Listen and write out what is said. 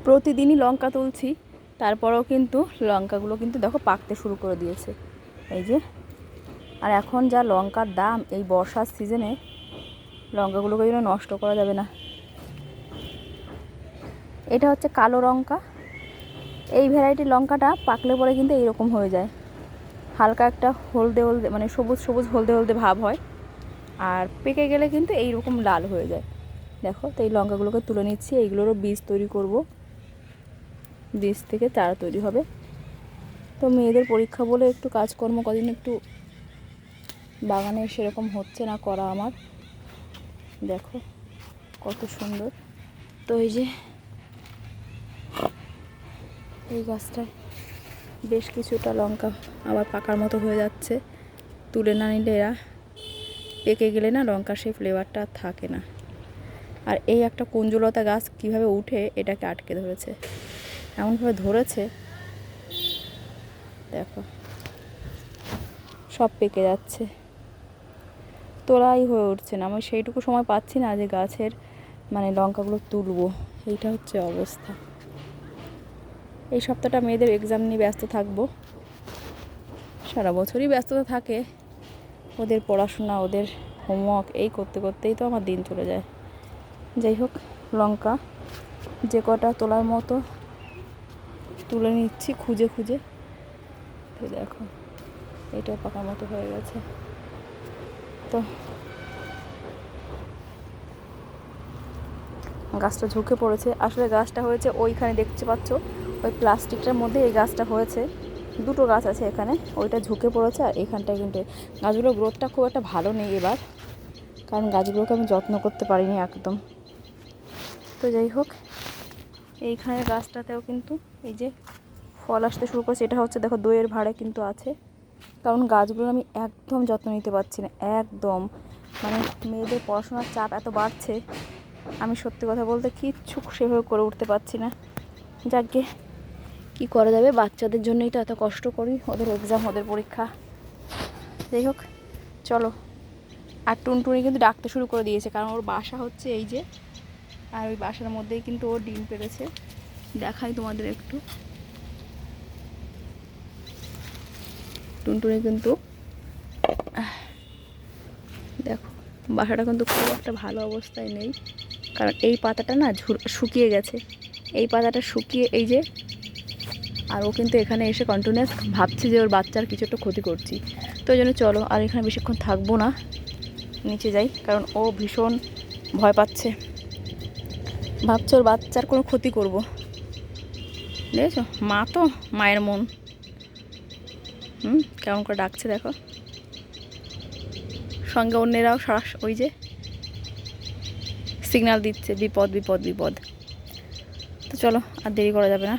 প্রতিদিনই লঙ্কা তুলছি, তারপরেও কিন্তু লঙ্কাগুলো কিন্তু দেখো পাকতে শুরু করে দিয়েছে এই যে। আর এখন যা লঙ্কার দাম এই বর্ষার সিজনে, লঙ্কাগুলোকে যেন নষ্ট করা যাবে না। এটা হচ্ছে কালো লঙ্কা। এই ভ্যারাইটির লঙ্কাটা পাকলে পরে কিন্তু এইরকম হয়ে যায়, হালকা একটা হলদে হলদে মানে সবুজ সবুজ হলদে হলদে ভাব হয়, আর পেকে গেলে কিন্তু এইরকম লাল হয়ে যায়। দেখো, তো এই লঙ্কাগুলোকে তুলে নিচ্ছি, এইগুলোরও বীজ তৈরি করব, বীজ থেকে চারা তৈরি হবে। তো মেয়েদের পরীক্ষা বলে একটু কাজকর্ম কদিন একটু বাগানে সেরকম হচ্ছে না করা আমার। দেখো কত সুন্দর। তো এই যে এই গাছটায় বেশ কিছুটা লঙ্কা আবার পাকার মতো হয়ে যাচ্ছে। তুলে না নিলে এরা পেকে গেলে না লঙ্কার সেই ফ্লেভারটা থাকে না। আর এই একটা কুঞ্জলতা গাছ কিভাবে উঠে এটাকে আটকে ধরেছে, এমনভাবে ধরেছে দেখো, সব পেকে যাচ্ছে, তোলাই হয়ে উঠছে না। আমি সেইটুকু সময় পাচ্ছি না যে গাছের মানে লঙ্কাগুলো তুলবো, এইটা হচ্ছে অবস্থা। এই সপ্তাহটা মেয়েদের এক্সাম নিয়ে ব্যস্ত থাকবো, সারা বছরই ব্যস্ততা থাকে, ওদের পড়াশোনা ওদের হোমওয়ার্ক এই করতে করতেই তো আমার দিন চলে যায়। যাই হোক, লঙ্কা যে কটা তোলার মতো তুলে নিচ্ছি খুঁজে খুঁজে। তো দেখো এটা পাকার মতো হয়ে গেছে। তো গাছটা ঝুঁকে পড়েছে, আসলে গাছটা হয়েছে ওইখানে দেখতে পাচ্ছ ওই প্লাস্টিকটার মধ্যে এই গাছটা হয়েছে। দুটো গাছ আছে এখানে, ওইটা ঝুঁকে পড়েছে আর এইখানটায় কিন্তু গাছগুলোর গ্রোথটা খুব একটা ভালো নেই এবার, কারণ গাছগুলোকে আমি যত্ন করতে পারিনি একদম। তো যাই হোক, এইখানের গাছটাতেও কিন্তু এই যে ফল আসতে শুরু করেছে। এটা হচ্ছে দেখো দইয়ের ভাড়ে কিন্তু আছে, কারণ গাছগুলো আমি একদম যত্ন নিতে পারছি না একদম। মানে মেয়েদের পড়াশোনার চাপ এত বাড়ছে, আমি সত্যি কথা বলতে কিচ্ছু সেভাবে করে উঠতে পারছি না। যাকে কি করা যাবে, বাচ্চাদের জন্যই তো এত কষ্ট করি, ওদের এক্সাম ওদের পরীক্ষা। যাই হোক চলো। আর টুনটুনি কিন্তু ডাকতে শুরু করে দিয়েছে, কারণ ওর বাসা হচ্ছে এই যে, আর ওই বাসার মধ্যেই কিন্তু ও ডিম পেড়েছে। দেখাই তোমাদের একটু, টুনটুনি কিন্তু দেখো বাসাটা কিন্তু খুব একটা ভালো অবস্থায় নেই, কারণ এই পাতাটা না শুকিয়ে গেছে, এই পাতাটা শুকিয়ে এই যে, আর ও কিন্তু এখানে এসে কন্টিনিউয়াস ভাবছি যে ওর বাচ্চার কিছু একটা ক্ষতি করছি। তো ওই জন্য চলো আর এখানে বেশিক্ষণ থাকবো না, নিচে যাই, কারণ ও ভীষণ ভয় পাচ্ছে, ভাবছে ওর বাচ্চার কোনো ক্ষতি করব। দেখেছো, মা তো মায়ের মন, কেমন করে ডাকছে দেখো, সঙ্গে অন্যেরাও ওই যে সিগন্যাল দিচ্ছে বিপদ বিপদ বিপদ। তো চলো আর দেরি করা যাবে না।